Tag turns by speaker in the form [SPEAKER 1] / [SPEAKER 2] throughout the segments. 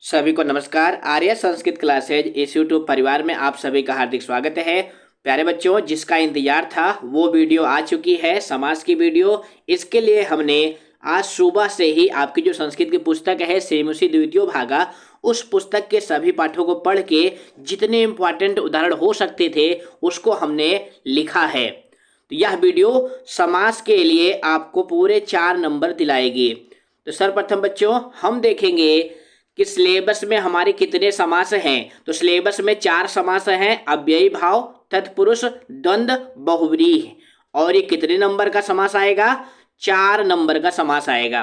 [SPEAKER 1] सभी को नमस्कार। आर्य संस्कृत क्लासेज इस यूट्यूब परिवार में आप सभी का हार्दिक स्वागत है। प्यारे बच्चों, जिसका इंतजार था वो वीडियो आ चुकी है, समास की वीडियो। इसके लिए हमने आज सुबह से ही आपकी जो संस्कृत की पुस्तक है सेमुसी द्वितीयो भागा, उस पुस्तक के सभी पाठों को पढ़ के जितने इम्पोर्टेंट उदाहरण हो सकते थे उसको हमने लिखा है। तो यह वीडियो समास के लिए आपको पूरे 4 नंबर दिलाएगी। तो सर्वप्रथम बच्चों हम देखेंगे कि सिलेबस में हमारे कितने समास हैं। तो सिलेबस में 4 समास हैं, अव्ययी भाव, तत्पुरुष, द्वंद्व, बहुव्रीहि। और ये कितने नंबर का समास आएगा? 4 नंबर का समास आएगा।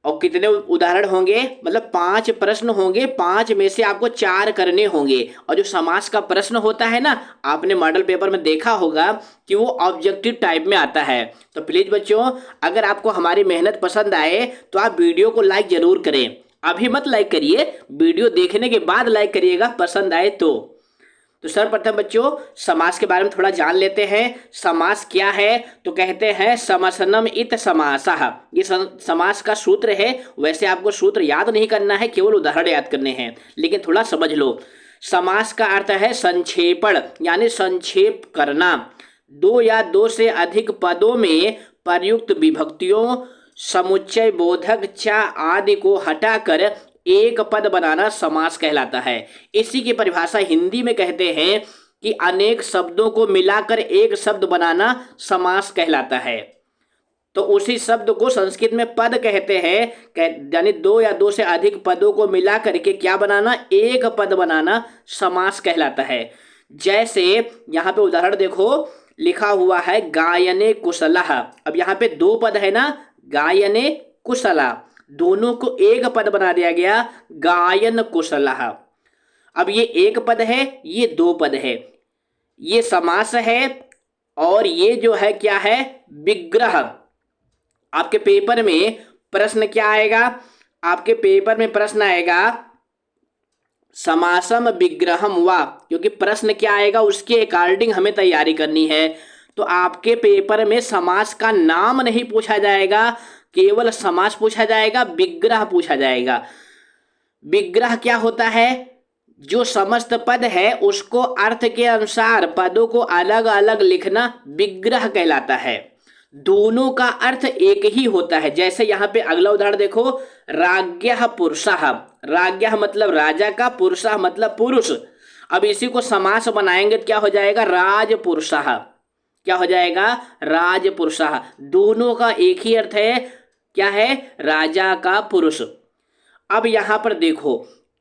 [SPEAKER 1] और कितने उदाहरण होंगे? मतलब 5 प्रश्न होंगे, 5 में से आपको 4 करने होंगे। और जो समास का प्रश्न होता है ना, आपने मॉडल पेपर में देखा होगा कि वो ऑब्जेक्टिव टाइप में आता है। तो प्लीज बच्चों, अगर आपको हमारी मेहनत पसंद आए तो आप वीडियो को लाइक जरूर करें। अभी मत लाइक करिए, वीडियो देखने के बाद लाइक करिएगा, पसंद आए तो सर्वप्रथम बच्चों समास के बारे में थोड़ा जान लेते हैं। समास क्या है? तो कहते हैं समसनम इत समासः। ये समास का सूत्र है। वैसे आपको सूत्र याद नहीं करना है, केवल उदाहरण याद करने हैं, लेकिन थोड़ा समझ लो। समास का अर्थ है संक्षेपण, यानी संक्षेप करना। 2 या 2 से अधिक पदों में प्रयुक्त विभक्तियों, समुच्चय बोधक च आदि को हटाकर एक पद बनाना समास कहलाता है। इसी की परिभाषा हिंदी में कहते हैं कि अनेक शब्दों को मिलाकर एक शब्द बनाना समास कहलाता है। तो उसी शब्द को संस्कृत में पद कहते हैं, यानी 2 या 2 से अधिक पदों को मिला करके क्या बनाना? एक पद बनाना समास कहलाता है। जैसे यहाँ पे उदाहरण देखो, लिखा हुआ है गायने कुशलः। अब यहाँ पे 2 पद है ना, गायने कुशला, दोनों को एक पद बना दिया गया, गायन कुशलः। अब ये एक पद है, ये 2 पद है, ये समास है। और ये जो है क्या है? विग्रह। आपके पेपर में प्रश्न क्या आएगा? आपके पेपर में प्रश्न आएगा समासम विग्रहम वा, क्योंकि प्रश्न क्या आएगा उसके अकॉर्डिंग हमें तैयारी करनी है। तो आपके पेपर में समास का नाम नहीं पूछा जाएगा, केवल समास पूछा जाएगा, विग्रह पूछा जाएगा। विग्रह क्या होता है? जो समस्त पद है उसको अर्थ के अनुसार पदों को अलग अलग लिखना विग्रह कहलाता है। दोनों का अर्थ एक ही होता है। जैसे यहाँ पे अगला उदाहरण देखो, राज्ञः पुरुषः। राज्ञः मतलब राजा का, पुरुषः मतलब पुरुष। अब इसी को समास बनाएंगे तो क्या हो जाएगा? राजपुरुषः। क्या हो जाएगा? राजपुरुषः। दोनों का एक ही अर्थ है, क्या है? राजा का पुरुष। अब यहां पर देखो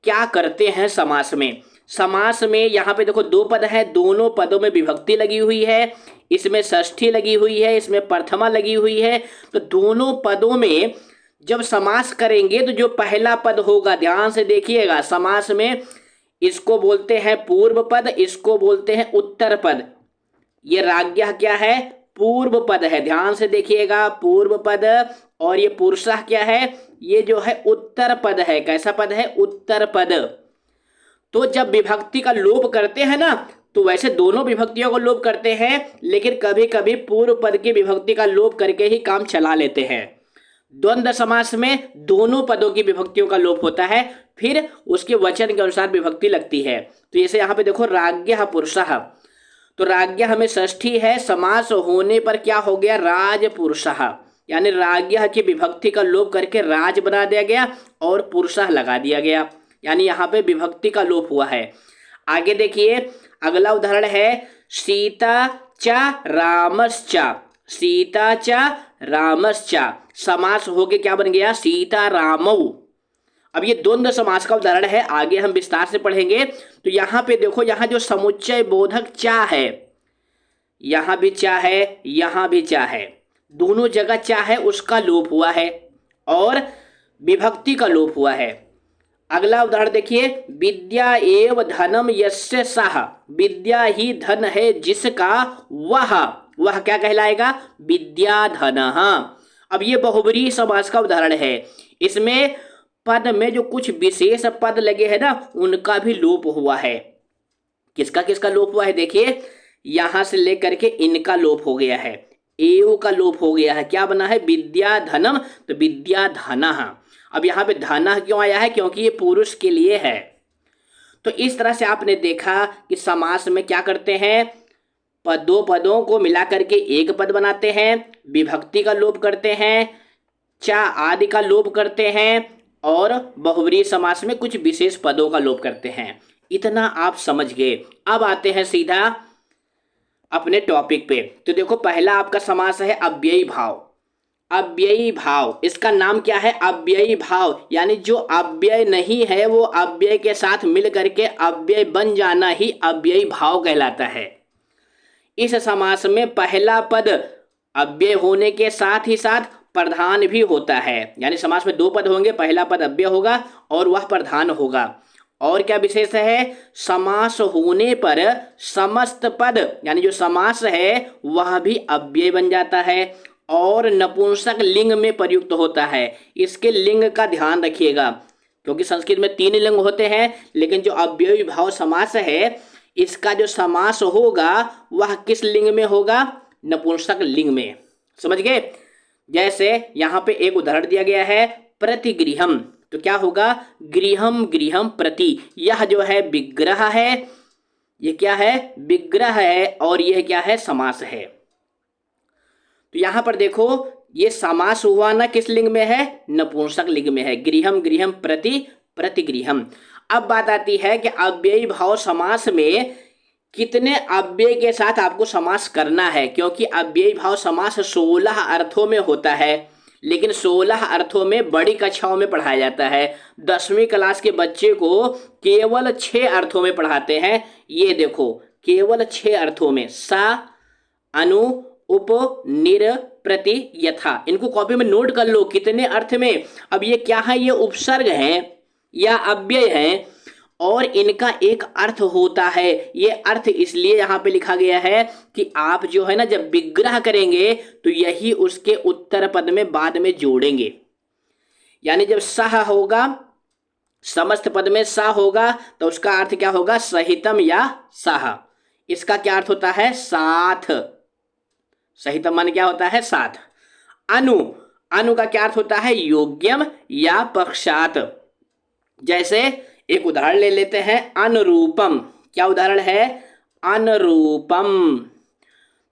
[SPEAKER 1] क्या करते हैं समास में। समास में यहां पे देखो 2 पद है, दोनों पदों में विभक्ति लगी हुई है, इसमें षष्ठी लगी हुई है, इसमें प्रथमा लगी हुई है। तो दोनों पदों में जब समास करेंगे तो जो पहला पद होगा, ध्यान से देखिएगा, समास में इसको बोलते हैं पूर्व पद, इसको बोलते हैं उत्तर पद। ये राज्ञः क्या है? पूर्व पद है, ध्यान से देखिएगा, पूर्व पद। और ये पुरुषः क्या है? ये जो है उत्तर पद है। कैसा पद है? उत्तर पद। तो जब विभक्ति का लोप करते हैं ना, तो वैसे दोनों विभक्तियों को लोप करते हैं, लेकिन कभी कभी पूर्व पद की विभक्ति का लोप करके ही काम चला लेते हैं। द्वंद्व समास में दोनों पदों की विभक्तियों का लोप होता है, फिर उसके वचन के अनुसार विभक्ति लगती है। तो जैसे यहाँ पे देखो राज्ञः पुरुषः, तो राज्ञः हमें षष्ठी है, समास होने पर क्या हो गया? राजपुरुषः। यानी राज्ञः की विभक्ति का लोप करके राज बना दिया गया और पुरुषः लगा दिया गया, यानी यहाँ पे विभक्ति का लोप हुआ है। आगे देखिए अगला उदाहरण है सीता च रामश्च। सीता च रामश्च, समास होके क्या बन गया? सीता रामौ। अब ये द्वंद्व समास का उदाहरण है, आगे हम विस्तार से पढ़ेंगे। तो यहां पे देखो, यहां जो समुच्चय बोधक चा है, यहां भी चा है, यहां भी चा है, दोनों जगह चा है, उसका लोप हुआ है और विभक्ति का लोप हुआ है। अगला उदाहरण देखिए, विद्या एव धनम यस्य सः। विद्या ही धन है जिसका, वह क्या कहलाएगा? विद्याधनः। अब ये बहुब्रीहि समास का उदाहरण है। इसमें पद में जो कुछ विशेष पद लगे हैं ना, उनका भी लोप हुआ है। किसका किसका लोप हुआ है? देखिए यहां से लेकर के इनका लोप हो गया है, एव का लोप हो गया है। क्या बना है? विद्याधनम, तो विद्याधनः। अब यहाँ पे धनः क्यों आया है? क्योंकि ये पुरुष के लिए है। तो इस तरह से आपने देखा कि समास में क्या करते हैं, दो पदों को मिला करके एक पद बनाते हैं, विभक्ति का लोप करते हैं, चा आदि का लोप करते हैं, और बहुव्रीहि समास में कुछ विशेष पदों का लोप करते हैं। इतना आप समझ गए। अब आते हैं सीधा अपने टॉपिक पे। तो देखो, पहला आपका समास है अव्ययी भाव। अव्ययी भाव, इसका नाम क्या है? अव्ययी भाव, यानी जो अव्यय नहीं है वो अव्यय के साथ मिल करके अव्यय बन जाना ही अव्ययी भाव कहलाता है। इस समास में पहला पद अव्यय होने के साथ ही साथ प्रधान भी होता है, यानी समास में दो पद होंगे, पहला पद अव्यय होगा और वह प्रधान होगा। और क्या विशेष है? समास होने पर समस्त पद, यानी जो समास है वह भी अव्यय बन जाता है और नपुंसक लिंग में प्रयुक्त होता है। इसके लिंग का ध्यान रखिएगा, क्योंकि संस्कृत में 3 लिंग होते हैं, लेकिन जो अव्ययी भाव समास है इसका जो समास होगा वह किस लिंग में होगा? नपुंसक लिंग में। समझ गए? जैसे यहाँ पे एक उदाहरण दिया गया है, प्रतिगृहम। तो क्या होगा? गृहम गृहम प्रति। यह जो है विग्रह है, ये क्या है? विग्रह है, और यह क्या है? समास है। तो यहां पर देखो, ये समास हुआ ना किस लिंग में है? नपुंसक लिंग में है। गृहम गृहम प्रति प्रतिगृहम। अब बात आती है कि अव्ययी भाव समास में कितने अव्यय के साथ आपको समास करना है, क्योंकि अव्ययी भाव समास 16 अर्थों में होता है, लेकिन 16 अर्थों में बड़ी कक्षाओं में पढ़ाया जाता है। 10वीं क्लास के बच्चे को केवल 6 अर्थों में पढ़ाते हैं। ये देखो, केवल 6 अर्थों में, सा, अनु, उप, निर, प्रति, यथा। इनको कॉपी में नोट कर लो कितने अर्थ में। अब ये क्या है? ये उपसर्ग हैं या अव्यय हैं, और इनका एक अर्थ होता है। ये अर्थ इसलिए यहाँ पे लिखा गया है कि आप जो है ना, जब विग्रह करेंगे तो यही उसके उत्तर पद में बाद में जोड़ेंगे। यानी जब सह होगा, समस्त पद में सा होगा, तो उसका अर्थ क्या होगा? सहितम या सह। इसका क्या अर्थ होता है? साथ। सहितम मान क्या होता है? साथ। अनु, अनु का क्या अर्थ होता है? योग्यम या पक्षात। जैसे एक उदाहरण ले लेते हैं, अनुरूपम। क्या उदाहरण है? अनुरूपम।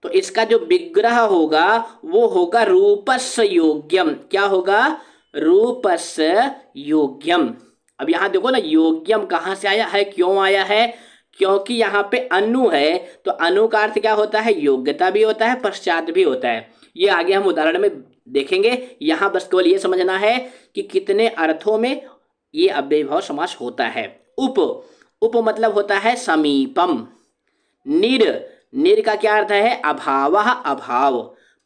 [SPEAKER 1] तो इसका जो विग्रह होगा वो होगा रूपस्य योग्यम। क्या होगा? रूपस्य योग्यम। अब यहां देखो ना, योग्यम कहां से आया है, क्यों आया है? क्योंकि यहाँ पे अनु है, तो अनु का अर्थ क्या होता है? योग्यता भी होता है, पश्चात भी होता है। ये आगे हम उदाहरण में देखेंगे। यहां बस केवल ये समझना है कि कितने अर्थों में ये अव्ययी भाव समास होता है। उप, उप मतलब होता है समीपम। निर, निर का क्या अर्थ है? अभावः, अभाव।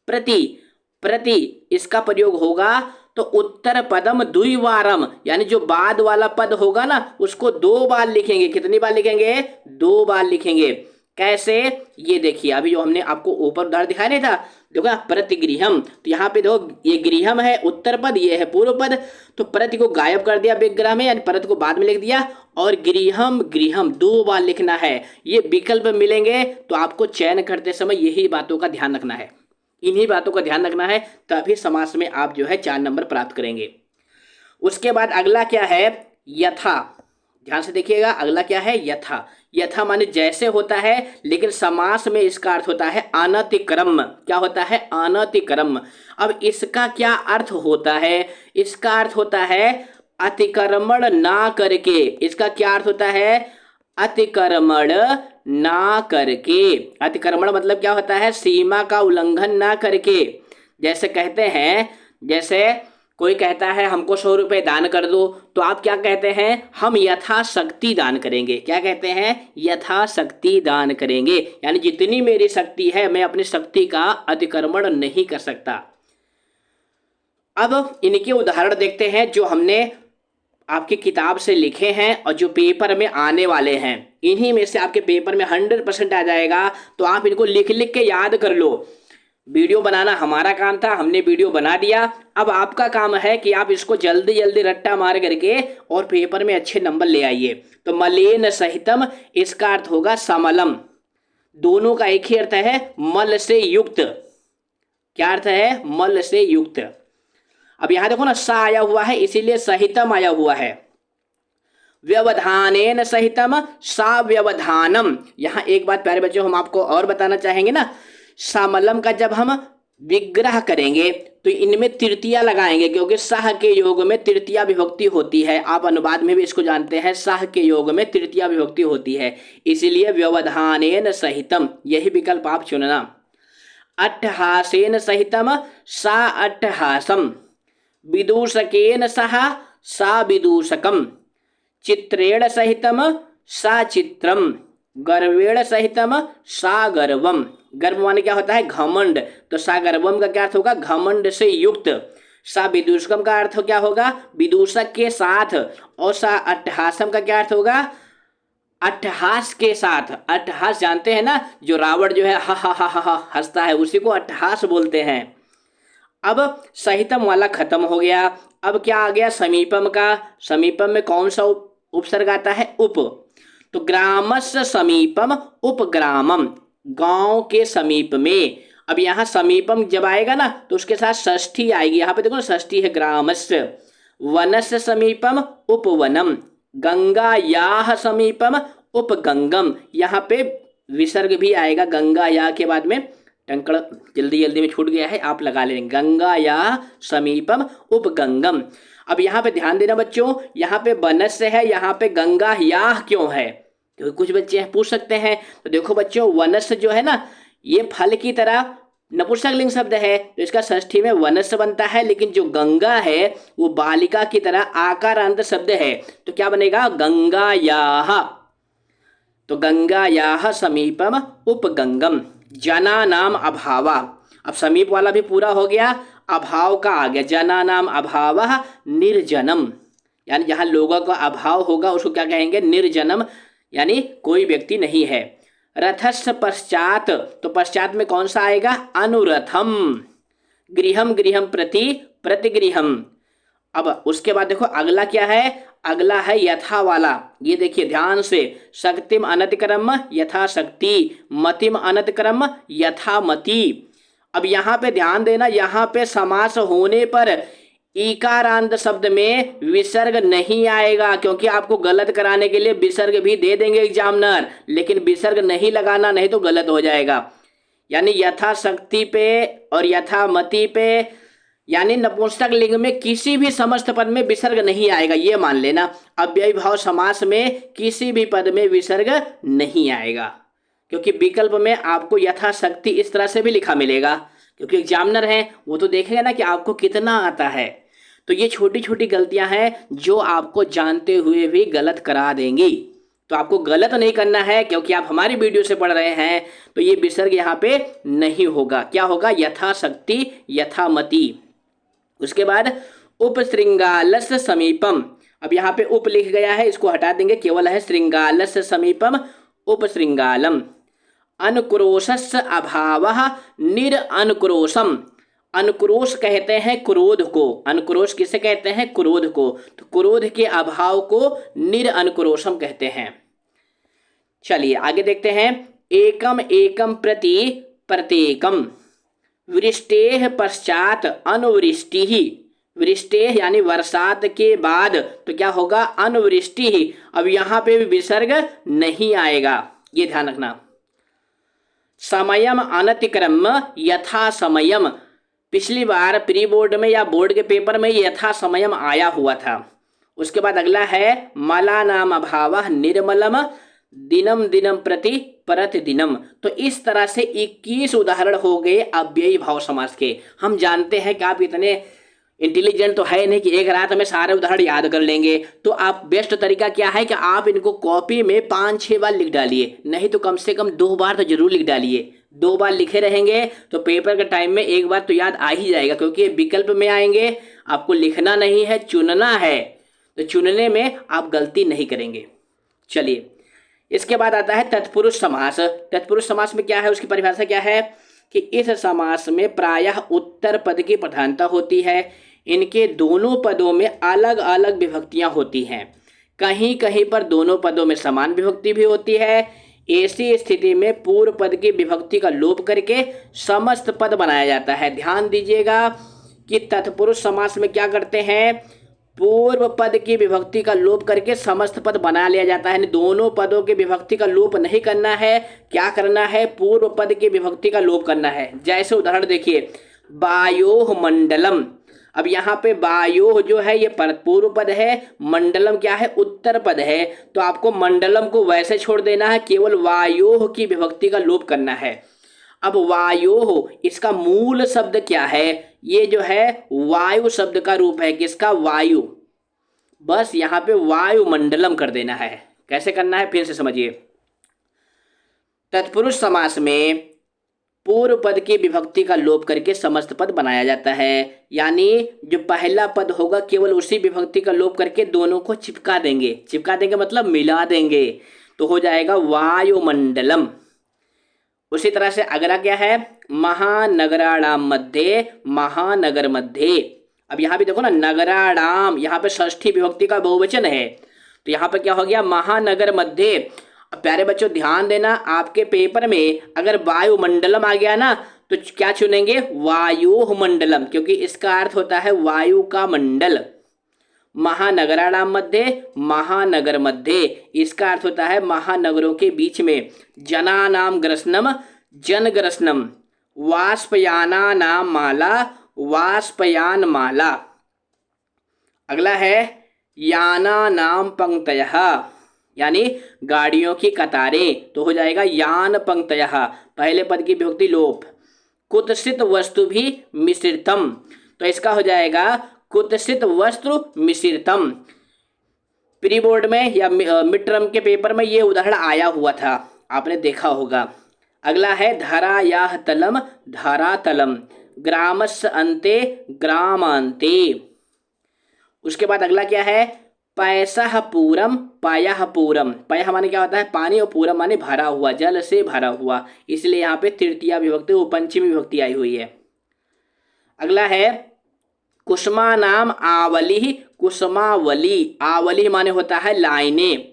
[SPEAKER 1] प्रति, प्रति इसका प्रयोग होगा तो उत्तर पदम द्विवारम, यानी जो बाद वाला पद होगा ना उसको 2 बार लिखेंगे। कितनी बार लिखेंगे? 2 बार लिखेंगे। कैसे? ये देखिए, अभी जो हमने आपको ऊपर उदाहरण दिखाया नहीं था, देखो प्रतिगृहम। तो यहाँ पे देखो, ये गृहम है उत्तर पद, ये है पूर्व पद, तो प्रति को गायब कर दिया विग्रह में, यानी प्रति को बाद में लिख दिया, और गृहम गृहम 2 बार लिखना है। ये विकल्प मिलेंगे, तो आपको चयन करते समय यही बातों का ध्यान रखना है, इन्हीं बातों का ध्यान रखना है, तभी समास में आप जो है 4 नंबर प्राप्त करेंगे। उसके बाद अगला क्या है? यथा। ध्यान से देखिएगा, अगला क्या है? यथा। यथा माने जैसे होता है, लेकिन समास में इसका अर्थ होता है अनतिक्रम। क्या होता है? अनतिक्रम। अब इसका क्या अर्थ होता है? इसका अर्थ होता है अतिक्रमण ना करके। इसका क्या अर्थ होता है? अतिक्रमण ना करके। अतिक्रमण मतलब क्या होता है? सीमा का उल्लंघन ना करके। जैसे कहते हैं, जैसे कोई कहता है हमको 100 रुपये दान कर दो, तो आप क्या कहते हैं? हम यथाशक्ति दान करेंगे। क्या कहते हैं? यथाशक्ति दान करेंगे, यानी जितनी मेरी शक्ति है मैं अपनी शक्ति का अतिक्रमण नहीं कर सकता। अब इनके उदाहरण देखते हैं जो हमने आपकी किताब से लिखे हैं और जो पेपर में आने वाले हैं। इन्हीं में से आपके पेपर में 100% आ जाएगा, तो आप इनको लिख लिख के याद कर लो। वीडियो बनाना हमारा काम था, हमने वीडियो बना दिया। अब आपका काम है कि आप इसको जल्दी जल्दी रट्टा मार करके और पेपर में अच्छे नंबर ले आइए। तो मलेन सहितम, इसका अर्थ होगा समलम। दोनों का एक ही अर्थ है, मल से युक्त। क्या अर्थ है? मल से युक्त। अब यहां देखो ना सा आया हुआ है इसीलिए सहितम आया हुआ है। व्यवधानेन सहितम सा व्यवधानम। यहां एक बात प्यारे बच्चों हम आपको और बताना चाहेंगे ना, सामलम का जब हम विग्रह करेंगे तो इनमें तृतीया लगाएंगे क्योंकि सह के योग में तृतीया विभक्ति होती है। आप अनुवाद में भी इसको जानते हैं, सह के योग में तृतीया विभक्ति होती है, इसीलिए व्यवधानेन सहितम यही विकल्प आप चुनना। अट्टहासेन सहितम सा अट्टहासम। विदूषकेन सह सा विदूषकम। चित्रेण सहितम सा चित्रम। गर्वेण सहितम सा गर्वम। गर्व माने क्या होता है? घमंड। तो सा गर्वम का क्या अर्थ होगा? घमंड से युक्त। सा विदूषकम का अर्थ क्या होगा? विदूषक के साथ। और सा अट्टहासम का क्या अर्थ होगा? अट्टहास के साथ। अट्टहास जानते हैं ना, जो रावण जो है हा हा हा हा हंसता है, उसी को अट्टहास बोलते हैं। अब सहितम वाला खत्म हो गया। अब क्या आ गया? समीपम का। समीपम में कौन सा उपसर्ग आता है? उप। तो ग्रामस्य समीपम उपग्रामम, गांव के समीप में। अब यहां समीपम जब आएगा ना तो उसके साथ षष्ठी आएगी। यहां पे देखो ना षष्ठी है ग्रामस्य। वनस्य समीपम उपवनम। गंगा याह समीपम उपगंगम। यहाँ पे विसर्ग भी आएगा गंगा या के बाद में। टंकड़ जल्दी जल्दी में छूट गया है, आप लगा लेंगे। गंगा या समीपम उपगंगम। अब यहाँ पे ध्यान देना बच्चों, यहाँ पे वनस्य है, यहाँ पे गंगा याह क्यों है? क्योंकि कुछ बच्चे पूछ सकते हैं। तो देखो बच्चों, वनस्य जो है ना ये फल की तरह नपुंसकलिंग शब्द है, तो इसका षष्ठी में वनस्य बनता है। लेकिन जो गंगा है वो बालिका की तरह आकारांत शब्द है, तो क्या बनेगा? गंगा याह। तो गंगा याह समीपम उपगंगम। जना नाम अभावा। अब समीप वाला भी पूरा हो गया, अभाव का आ गया। जना नाम अभाव निर्जनम, यानी जहां लोगों का अभाव होगा उसको क्या कहेंगे? निर्जनम, यानी कोई व्यक्ति नहीं है। रथस्य पश्चात, तो पश्चात में कौन सा आएगा? अनुरथम। गृहम गृहम प्रति प्रतिगृहम। अब उसके बाद देखो अगला क्या है? अगला है यथा वाला। ये देखिए ध्यान से, शक्तिम अनतिक्रम यथा शक्ति, मतिम अनतिक्रम यथा मति। अब यहाँ पे ध्यान देना, यहाँ पे समास होने पर ईकारांत शब्द में विसर्ग नहीं आएगा, क्योंकि आपको गलत कराने के लिए विसर्ग भी दे देंगे एग्जामिनर, लेकिन विसर्ग नहीं लगाना, नहीं तो गलत हो जाएगा। यानी यथा शक्ति पे और यथा मति पे, यानी नपुंसक लिंग में किसी भी समस्त पद में विसर्ग नहीं आएगा, ये मान लेना। अव्ययी भाव समास में किसी भी पद में विसर्ग नहीं आएगा, क्योंकि विकल्प में आपको यथाशक्ति इस तरह से भी लिखा मिलेगा, क्योंकि एग्जामिनर हैं वो तो देखेगा ना कि आपको कितना आता है। तो ये छोटी छोटी गलतियां हैं जो आपको जानते हुए भी गलत करा देंगी। तो आपको गलत नहीं करना है, क्योंकि आप हमारी वीडियो से पढ़ रहे हैं, तो ये विसर्ग यहाँ पे नहीं होगा। क्या होगा? यथाशक्ति यथामति। उसके बाद उपश्रृंगालस्य समीपम। अब यहाँ पे उप लिख गया है, इसको हटा देंगे, केवल है श्रृंगालस्य समीपम उपश्रृंगालम। अनुक्रोशस्य अभावः निरअनुक्रोशम। अनुक्रोश कहते हैं क्रोध को। अनुक्रोश किसे कहते हैं? क्रोध को। तो क्रोध के अभाव को निरअनुक्रोशम कहते हैं। चलिए आगे देखते हैं। एकम एकम प्रति प्रत्येकम। वृष्टेः पश्चात अनुवृष्टि। वृष्टेः यानी बरसात के बाद, तो क्या होगा? अनुवृष्टि। अब यहाँ पे भी विसर्ग नहीं आएगा, ये ध्यान रखना। समयम अनतिक्रम यथा समयम। पिछली बार प्री बोर्ड में या बोर्ड के पेपर में यथा समयम आया हुआ था। उसके बाद अगला है मला नाम अभावः निर्मलम दिनम दिनम प्रति प्रतिदिनम। तो इस तरह से 21 उदाहरण हो गए अव्ययी भाव समास के। हम जानते हैं कि आप इतने इंटेलिजेंट तो है नहीं कि एक रात में सारे उदाहरण याद कर लेंगे। तो आप बेस्ट तरीका क्या है कि आप इनको कॉपी में 5-6 बार लिख डालिए, नहीं तो कम से कम 2 बार तो जरूर लिख डालिए। 2 बार लिखे रहेंगे तो पेपर के टाइम में एक बार तो याद आ ही जाएगा, क्योंकि विकल्प में आएंगे। आपको लिखना नहीं है, चुनना है, तो चुनने में आप गलती नहीं करेंगे। चलिए इसके बाद आता है तत्पुरुष समास। तत्पुरुष समास में क्या है, उसकी परिभाषा क्या है कि इस समास में प्रायः उत्तर पद की प्रधानता होती है। इनके दोनों पदों में अलग अलग विभक्तियां होती हैं। कहीं कहीं पर दोनों पदों में समान विभक्ति भी होती है। ऐसी स्थिति में पूर्व पद की विभक्ति का लोप करके समस्त पद बनाया जाता है। ध्यान दीजिएगा, कि तत्पुरुष समास में क्या करते हैं, पूर्व पद की विभक्ति का लोप करके समस्त पद बना लिया जाता है। यानी दोनों पदों की विभक्ति का लोप नहीं करना है, क्या करना है, पूर्व पद की विभक्ति का लोप करना है। जैसे उदाहरण देखिए, वायोः मंडलम। अब यहाँ पे वायोः जो है ये पूर्व पद है, मंडलम क्या है, उत्तर पद है। तो आपको मंडलम को वैसे छोड़ देना है, केवल वायोः की विभक्ति का लोप करना है। अब वायोः इसका मूल शब्द क्या है, ये जो है वायु शब्द का रूप है, किसका, वायु। बस यहाँ पे वायुमंडलम कर देना है। कैसे करना है फिर से समझिए। तत्पुरुष समास में पूर्व पद की विभक्ति का लोप करके समस्त पद बनाया जाता है। यानी जो पहला पद होगा केवल उसी विभक्ति का लोप करके दोनों को चिपका देंगे। चिपका देंगे मतलब मिला देंगे, तो हो जाएगा वायुमंडलम। उसी तरह से अगला क्या है, महानगराणाम मध्ये, महानगर मध्ये। अब यहाँ भी देखो ना, नगराणाम यहाँ पे षष्ठी विभक्ति का बहुवचन है, तो यहाँ पे क्या हो गया, महानगर मध्ये। अब प्यारे बच्चों ध्यान देना, आपके पेपर में अगर वायुमंडलम आ गया ना तो क्या चुनेंगे, वायु मंडलम, क्योंकि इसका अर्थ होता है वायु का मंडल। महानगराणाम मध्ये, महानगर मध्ये, इसका अर्थ होता है महानगरों के बीच में। जनानाम ग्रसनम, जन ग्रसनम। वाष्पयाना नाम माला, वाष्पयान माला। अगला है याना नाम पंक्तयः, यानी गाड़ियों की कतारें, तो हो जाएगा यान पंक्तयः, पहले पद की विभक्ति लोप। कुत्सित वस्तु भी मिश्रितम, तो इसका हो जाएगा कुत्सित वस्त्र मिश्रितम। प्री बोर्ड में या मिड टर्म के पेपर में ये उदाहरण आया हुआ था, आपने देखा होगा। अगला है धरायाः तलम, धरातलम। ग्रामस्य अन्ते, ग्रामान्ते। उसके बाद अगला क्या है, पैसः पूरम, पायः पूरम। पयः माने क्या होता है, पानी, और पूरम माने भरा हुआ, जल से भरा हुआ, इसलिए यहाँ पे तृतीया विभक्ति वो पंचमी विभक्ति आई हुई है। अगला है कुसुमा नाम आवली, कुसुमावली। आवली माने होता है लाइनें,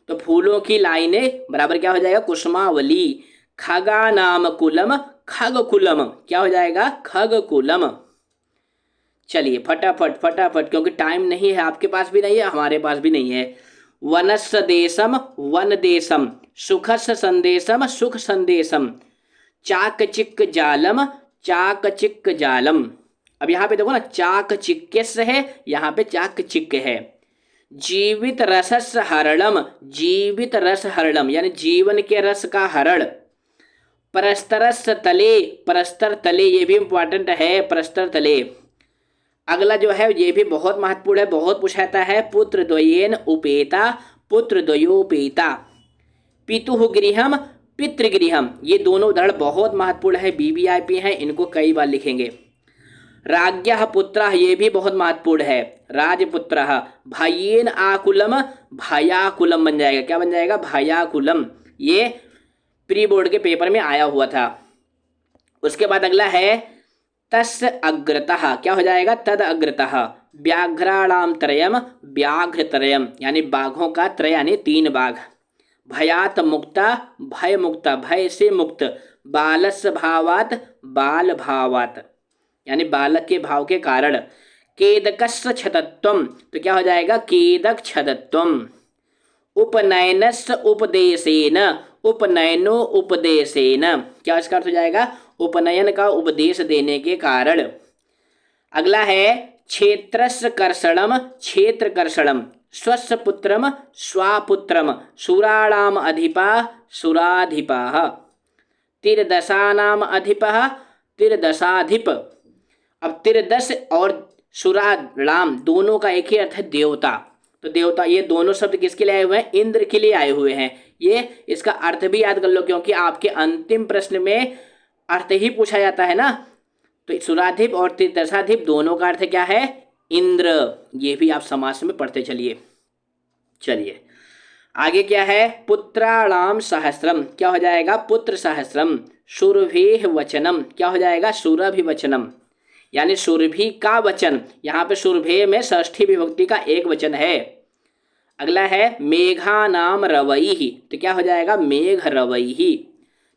[SPEAKER 1] तो फूलों की लाइनें बराबर क्या हो जाएगा, कुसुमावली। खगा नाम कुलम, खगकुलम, क्या हो जाएगा, खगकुलम। चलिए फटाफट फटाफट, क्योंकि टाइम नहीं है, आपके पास भी नहीं है, हमारे पास भी नहीं है। वनस्य देशम, वन देशम। सुखस्य संदेशम, सुख संदेशम। चाकचिक्क जालम, चाकचिक्क जालम। अब यहाँ पे देखो ना, चाकचिक्यस्य है, यहाँ पे चाकचिक्क है। जीवित रसस्य हरणम, जीवित रस हरणम, यानी जीवन के रस का हरण। परस्तरस्य तले, परस्तर तले, ये भी इंपॉर्टेंट है, परस्तर तले। अगला जो है ये भी बहुत महत्वपूर्ण है, बहुत पूछाता है। पुत्र द्वयेन उपेता, पुत्र द्वयोपेता। पितुः गृहम, पितृगृहम, ये दोनों उदाहरण बहुत महत्वपूर्ण है, वीवीआईपी हैं, इनको कई बार लिखेंगे। राज्ञः पुत्रः, ये भी बहुत महत्वपूर्ण है, राजपुत्रः। भायेन आकुलम, भायाकुलम बन जाएगा, क्या बन जाएगा, भायाकुलम। ये प्री बोर्ड के पेपर में आया हुआ था। उसके बाद अगला है तस्य अग्रतः, क्या हो जाएगा, तद अग्रतः। व्याघ्राणाम त्रयम, व्याघ्रत्रयम, यानी बाघों का त्रय, यानी 3 बाघ। भयात मुक्ता, भय मुक्ता, भय से मुक्त। बालस्य भावात, बाल भावात, यानी बालक के भाव के कारण। केदकस्य छतत्वम, तो क्या हो जाएगा, केदक छतत्वम। उपनयनस्य उपदेशेन, उपनयनो उपदेशेन, क्या इसका अर्थ हो जाएगा, उपनयन का उपदेश देने के कारण। अगला है क्षेत्रस्य कर्षणम, क्षेत्र कर्षणम। स्वस्य पुत्रम, स्वापुत्रम। सुराणाम अधिपा, सुराधिपाः। तिर्दशानाम अधिपः, तिर्दशाधिप। अब तिर्दश और सुराणाम दोनों का एक ही अर्थ है, देवता। तो देवता, ये दोनों शब्द किसके लिए आए हुए हैं, इंद्र के लिए आए हुए हैं। ये इसका अर्थ भी याद कर लो, क्योंकि आपके अंतिम प्रश्न में अर्थ ही पूछा जाता है ना। तो सुराधिप और तिर्दशाधिप दोनों का अर्थ क्या है, इंद्र। ये भी आप समास में पढ़ते चलिए। चलिए आगे क्या है, पुत्राणाम सहस्रम, क्या हो जाएगा, पुत्र सहस्रम। सुरभि वचनम, क्या हो जाएगा, सुरभि वचनम, यानी सुरभि का वचन। यहाँ पे सुरभि में षष्ठी विभक्ति का एक वचन है। अगला है मेघा नाम रवैहि, तो क्या हो जाएगा, मेघ रवैहि।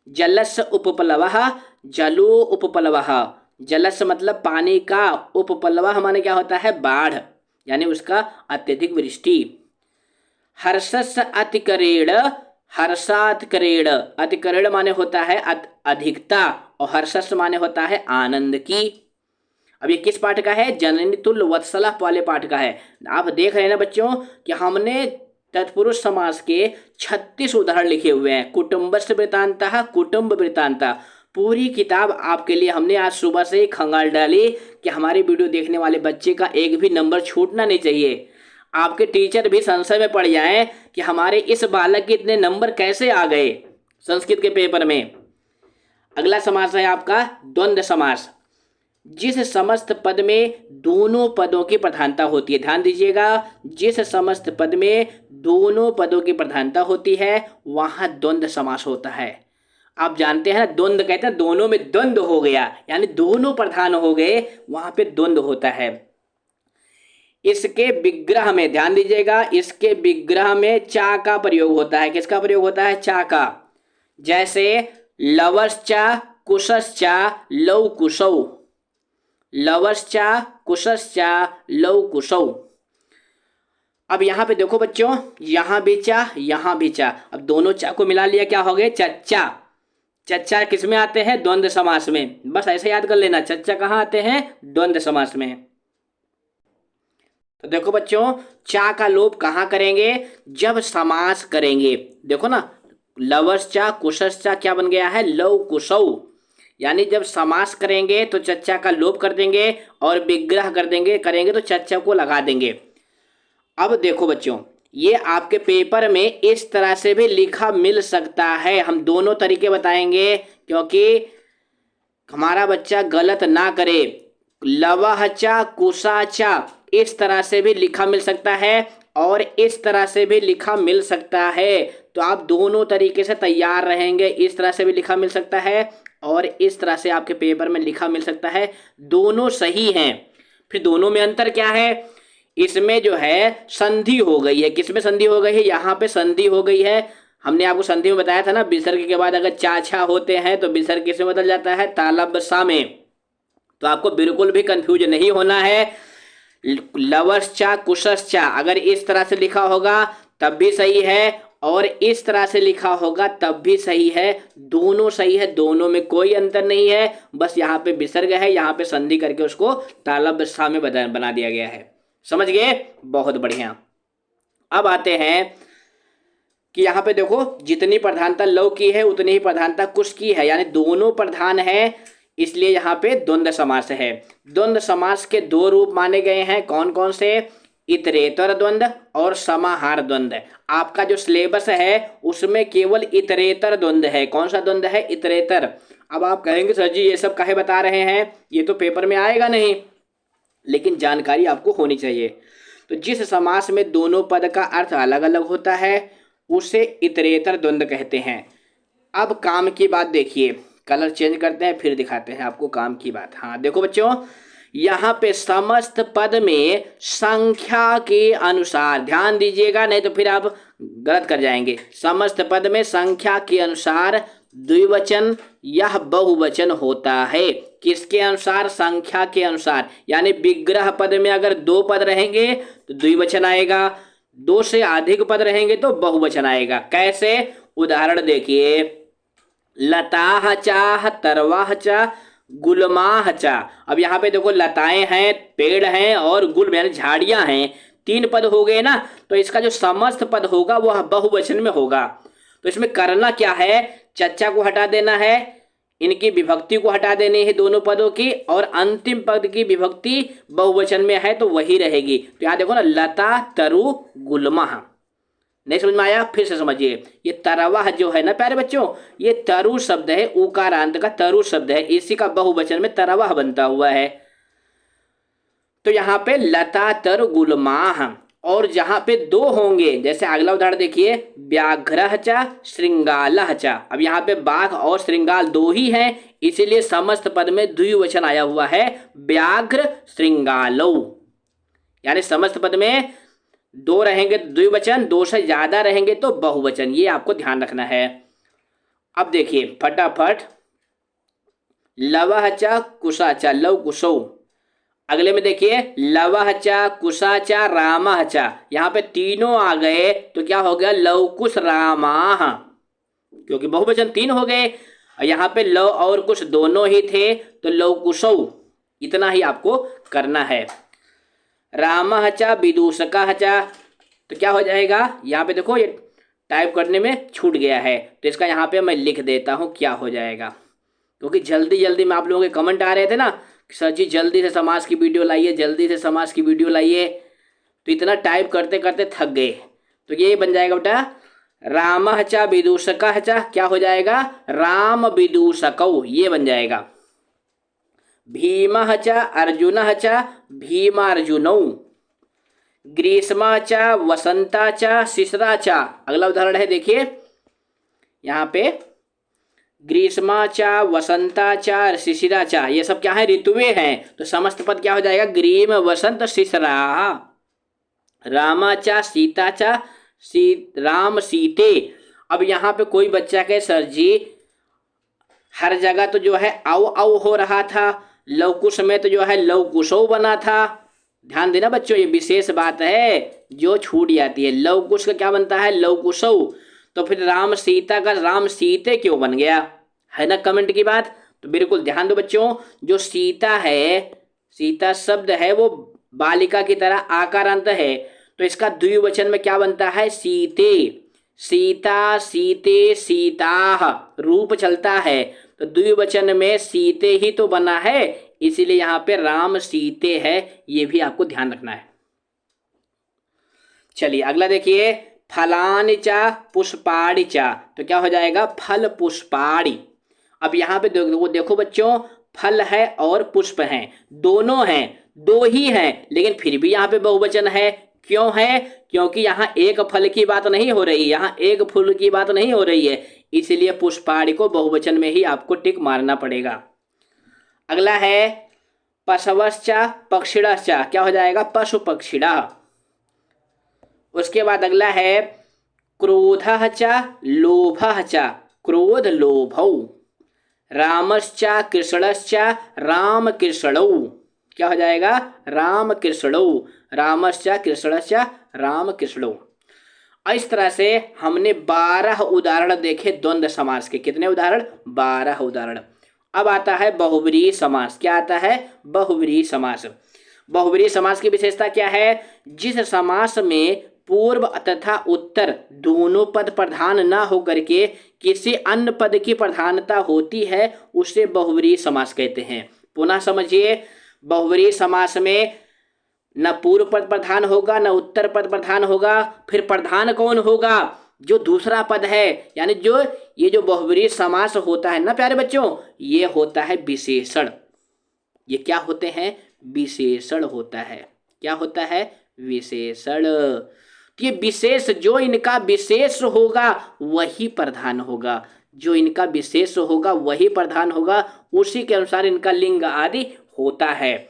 [SPEAKER 1] जलस्य उपप्लवः, जलो उपप्लवः। जलस्य मतलब पानी का, उपप्लवः माने क्या होता है, बाढ़, यानी उसका अत्यधिक वृष्टि। हर्षस्य अतिकरेण, हर्षातिकरेण, अतिकरेण माने होता है अधिकता, और हर्षस्य माने होता है आनंद की। अब ये किस पाठ का है, जननी तुल्य वत्सला वाले पाठ का है। आप देख रहे हैं ना बच्चों कि हमने तत्पुरुष समास के 36 उदाहरण लिखे हुए हैं। कुटुंबस्य वृत्तांतः, कुटुंब वृत्तांतः, पूरी किताब आपके लिए हमने आज सुबह से ही खंगाल डाली कि हमारी वीडियो देखने वाले बच्चे का एक भी नंबर छूटना नहीं चाहिए। आपके टीचर भी संशय में पड़ जाएं कि हमारे इस बालक के इतने नंबर कैसे आ गए संस्कृत के पेपर में। अगला समास है आपका द्वंद्व समास। जिस समस्त पद में दोनों पदों की प्रधानता होती है, ध्यान दीजिएगा, जिस समस्त पद में दोनों पदों की प्रधानता होती है वहां द्वंद्व समास होता है। आप जानते हैं ना, द्वंद्व कहते हैं दोनों में द्वंद्व हो गया, यानी दोनों प्रधान हो गए, वहां पे द्वंद्व होता है। इसके विग्रह में ध्यान दीजिएगा, इसके विग्रह में चा का प्रयोग होता है। किसका प्रयोग होता है, चा का। जैसे लवश्चा कुशश्चा लौ कुशौ, लवश्चा कुशश्चा लौ कुशौ। अब यहां पे देखो बच्चों, यहां भी चा, यहां भी चा, अब दोनों चा को मिला लिया, क्या हो गए, चच्चा। चच्चा किस में आते हैं, द्वंद्व समास में। बस ऐसे याद कर लेना, चच्चा कहां आते हैं, द्वंद्व समास में। तो देखो बच्चों, चा का लोप कहां करेंगे, जब समास करेंगे। देखो ना, लवश्चा कुशश्चा क्या बन गया है, लौ कुशौ, यानी जब समास करेंगे तो चच्चा का लोप कर देंगे और विग्रह कर देंगे, करेंगे तो चच्चा को लगा देंगे। अब देखो बच्चों, ये आपके पेपर में इस तरह से भी लिखा मिल सकता है। हम दोनों तरीके बताएंगे क्योंकि हमारा बच्चा गलत ना करे। लवहचा कुशाचा इस तरह से भी लिखा मिल सकता है और इस तरह से भी लिखा मिल सकता है। तो आप दोनों तरीके से तैयार रहेंगे। इस तरह से भी लिखा मिल सकता है और इस तरह से आपके पेपर में लिखा मिल सकता है, दोनों सही हैं। फिर दोनों में अंतर क्या है, इसमें जो है संधि हो गई है। किसमें संधि हो गई है, यहाँ पे संधि हो गई है। हमने आपको संधि में बताया था ना, विसर्ग के बाद अगर चाछा होते हैं तो विसर्ग किसमें बदल जाता है, तालब सा में। तो आपको बिल्कुल भी कंफ्यूज नहीं होना है। लवश्चा कुशश्चा अगर इस तरह से लिखा होगा तब भी सही है और इस तरह से लिखा होगा तब भी सही है। दोनों सही है, दोनों में कोई अंतर नहीं है। बस यहाँ पे विसर्ग है, यहाँ पे संधि करके उसको तालब सा में बना दिया गया है। समझ गए, बहुत बढ़िया। अब आते हैं कि यहाँ पे देखो, जितनी प्रधानता लौ की है उतनी ही प्रधानता कुश की है, यानी दोनों प्रधान है, इसलिए यहाँ पे द्वंद्व समास है। द्वंद्व समास के दो रूप माने गए हैं, कौन कौन से, इतरेतर द्वंद्व और समाहार द्वंद्व। आपका जो सिलेबस है उसमें केवल इतरेतर द्वंद्व है। कौन सा द्वंद्व है, इतरेतर। अब आप कहेंगे सर जी ये सब काहे बता रहे हैं, ये तो पेपर में आएगा नहीं, लेकिन जानकारी आपको होनी चाहिए। तो जिस समास में दोनों पद का अर्थ अलग अलग होता है उसे इतरेतर द्वंद्व कहते हैं। अब काम की बात देखिए, कलर चेंज करते हैं फिर दिखाते हैं आपको काम की बात। हाँ देखो बच्चों, यहाँ पे समस्त पद में संख्या के अनुसार, ध्यान दीजिएगा नहीं तो फिर आप गलत कर जाएंगे। समस्त पद में संख्या के अनुसार द्विवचन या बहुवचन होता है। किसके अनुसार, संख्या के अनुसार, यानी विग्रह पद में अगर दो पद रहेंगे तो द्विवचन आएगा, दो से अधिक पद रहेंगे तो बहुवचन आएगा। कैसे, उदाहरण देखिए, लताह चाह तरवाह चा गुलमाह चा। अब यहाँ पे देखो, लताएं हैं, पेड़ हैं और गुल यानी झाड़ियां हैं, तीन पद हो गए ना, तो इसका जो समस्त पद होगा वह बहुवचन में होगा। तो इसमें करना क्या है, चच्चा को हटा देना है, इनकी विभक्ति को हटा देनी है दोनों पदों की, और अंतिम पद की विभक्ति बहुवचन में है तो वही रहेगी। तो यहाँ देखो ना, लता तरु गुलमाह। नहीं समझ में आया, फिर से समझिए। ये तरवाह जो है ना प्यारे बच्चों, ये तरु शब्द है, उकारांत का तरु शब्द है, इसी का बहुवचन में तरवाह बनता हुआ है। तो यहाँ पे लता तर गुलमाह, और जहां पे दो होंगे, जैसे अगला उदाहरण देखिए, व्याघ्रः च श्रृंगालः च। अब यहाँ पे बाघ और श्रृंगाल दो ही हैं, इसीलिए समस्त पद में द्विवचन आया हुआ है, व्याघ्र श्रृंगालौ। यानी समस्त पद में दो रहेंगे द्विवचन, दो से ज्यादा रहेंगे तो बहुवचन, ये आपको ध्यान रखना है। अब देखिए फटाफट, लवह च कुशा च लव कुशौ। अगले में देखिए लवह च कुशा च रामह च, यहाँ पे तीनों आ गए तो क्या हो गया लव कुश रामाह, क्योंकि बहुवचन तीन हो गए और यहाँ पे लव और कुश दोनों ही थे तो लव कुशौ, इतना ही आपको करना है। रामह च विदूषकः च, तो क्या हो जाएगा यहाँ पे देखो ये टाइप करने में छूट गया है तो इसका यहाँ पे मैं लिख देता हूँ क्या हो जाएगा, क्योंकि जल्दी जल्दी में आप लोगों के कमेंट आ रहे थे ना कि सर जी जल्दी से समाज की वीडियो लाइए, जल्दी से समाज की वीडियो लाइए, तो इतना टाइप करते करते थक गए। तो ये बन जाएगा बेटा रामः च विदूषकः च, क्या हो जाएगा राम विदूषकौ, ये बन जाएगा। भीमः च अर्जुनः च भीमार्जुनौ। ग्रीष्मा च वसंता च शिशिरा च, अगला उदाहरण है देखिए यहाँ पे ग्रीष्मा च वसंता च शिशिरा च, ये सब क्या है ऋतुएं हैं तो समस्त पद क्या हो जाएगा ग्रीम वसंत शिशिरा। रामा च सीता च राम सीते। अब यहाँ पे कोई बच्चा कहे सर जी हर जगह तो जो है औ औ हो रहा था, लवकुश में तो जो है लवकुशो बना था। ध्यान देना बच्चों ये विशेष बात है जो छूट जाती है। लवकुश का क्या बनता है लवकुशौ, तो फिर राम सीता का राम सीते क्यों बन गया, है ना कमेंट की बात। तो बिल्कुल ध्यान दो बच्चों, जो सीता है, सीता शब्द है वो बालिका की तरह आकारांत है तो इसका द्विवचन में क्या बनता है सीते। सीता सीते सीताः रूप चलता है तो द्विवचन में सीते ही तो बना है, इसीलिए यहाँ पे राम सीते है, ये भी आपको ध्यान रखना है। चलिए अगला देखिए फलानि च पुष्पाणि च, तो क्या हो जाएगा फल पुष्पाणि। अब यहाँ पे देखो बच्चों फल है और पुष्प हैं, दोनों हैं, दो ही हैं, लेकिन फिर भी यहाँ पे बहुवचन है। क्यों है, क्योंकि यहाँ एक फल की बात नहीं हो रही, यहाँ एक फूल की बात नहीं हो रही है, इसलिए पुष्पाणि को बहुवचन में ही आपको टिक मारना पड़ेगा। अगला है पशवश्च पक्षिणश्च, क्या हो जाएगा पशु पक्षिणः। उसके बाद अगला है क्रोधः च लोभः च, क्रोध लोभौ। रामश्च कृष्णश्च राम कृष्णौ, क्या हो जाएगा राम कृष्णौ। रामश्च कृष्णश्च राम कृष्णौ। इस तरह से हमने 12 उदाहरण देखे द्वंद्व समास के। कितने उदाहरण 12 उदाहरण। अब आता है बहुब्रीहि समास। क्या आता है बहुब्रीहि समास। बहुब्रीहि समास की विशेषता क्या है, जिस समास में पूर्व तथा उत्तर दोनों पद प्रधान न होकर के किसी अन्य पद की प्रधानता होती है उसे बहुब्रीहि समास कहते हैं। पुनः समझिए बहुब्रीहि समास में न पूर्व पद प्रधान होगा न उत्तर पद प्रधान होगा, फिर प्रधान कौन होगा जो दूसरा पद है, यानी जो ये जो बहुब्रीहि समास होता है ना प्यारे बच्चों, ये होता है विशेषण। ये क्या होते हैं विशेषण होता है। क्या होता है विशेषण। तो ये विशेष जो इनका विशेष होगा वही प्रधान होगा, जो इनका विशेष होगा वही प्रधान होगा, उसी के अनुसार इनका लिंग आदि होता है।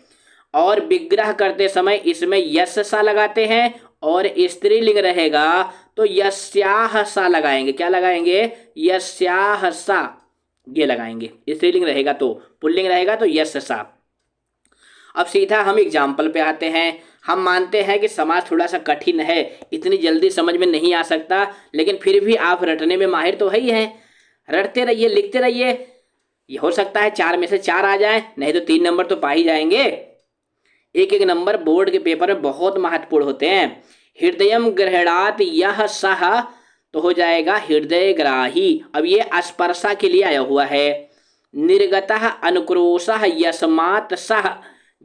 [SPEAKER 1] और विग्रह करते समय इसमें यश सा लगाते हैं और स्त्रीलिंग रहेगा तो यस्याह सा लगाएंगे। क्या लगाएंगे यस्याह सा, ये लगाएंगे। स्त्रीलिंग रहेगा तो, पुल्लिंग रहेगा तो यश सा। अब सीधा हम एग्जाम्पल पे आते हैं। हम मानते हैं कि समाज थोड़ा सा कठिन है, इतनी जल्दी समझ में नहीं आ सकता, लेकिन फिर भी आप रटने में माहिर तो है ही हैं। रटते रहिए, लिखते रहिए, ये हो सकता है 4 में से 4 आ जाए, नहीं तो 3 नंबर तो पा ही जाएंगे। एक एक नंबर बोर्ड के पेपर में बहुत महत्वपूर्ण होते हैं। हृदयम गृह्णात यह सह, तो हो जाएगा हृदय ग्राही। अब ये स्पर्शा के लिए आया हुआ है। निर्गतः अनुक्रोशः यस्मात् सह,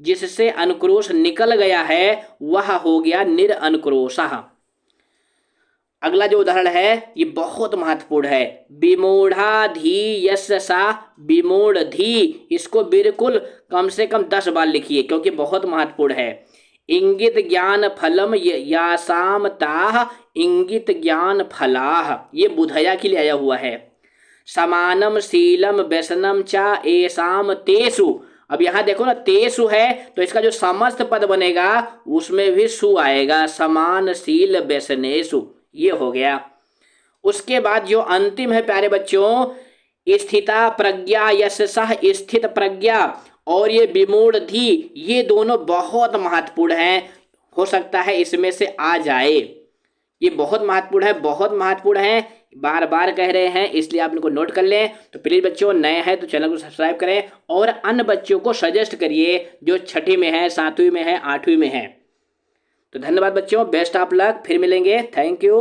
[SPEAKER 1] जिससे अनुक्रोश निकल गया है वह हो गया निरअनुक्रोशः। अगला जो उदाहरण है ये बहुत महत्वपूर्ण है। विमूढ़ाधी यस्य सा, विमूढ़धी, इसको बिल्कुल कम से कम 10 बार लिखिए क्योंकि बहुत महत्वपूर्ण है। इंगित ज्ञान फलम यासाम ताः, इंगित ज्ञान फलाः, ये बुधया के लिए आया हुआ है। समानम शीलम व्यसनम चा एसाम तेसु। अब यहाँ देखो ना तेसु है तो इसका जो समस्त पद बनेगा उसमें भी सु आएगा, समान शील व्यसनेसु, ये हो गया। उसके बाद जो अंतिम है प्यारे बच्चों स्थिता प्रज्ञा यशसः स्थित प्रज्ञा और ये विमूढ़ धी, ये दोनों बहुत महत्वपूर्ण हैं। हो सकता है इसमें से आ जाए। ये बहुत महत्वपूर्ण है, बहुत महत्वपूर्ण है, बार बार कह रहे हैं, इसलिए आप इनको नोट कर लें। तो प्लीज बच्चों, नए हैं तो चैनल को सब्सक्राइब करें और अन्य बच्चों को सजेस्ट करिए जो छठी में है, सातवीं में है, आठवीं में है। तो धन्यवाद बच्चों, बेस्ट ऑफ लक, फिर मिलेंगे, थैंक यू।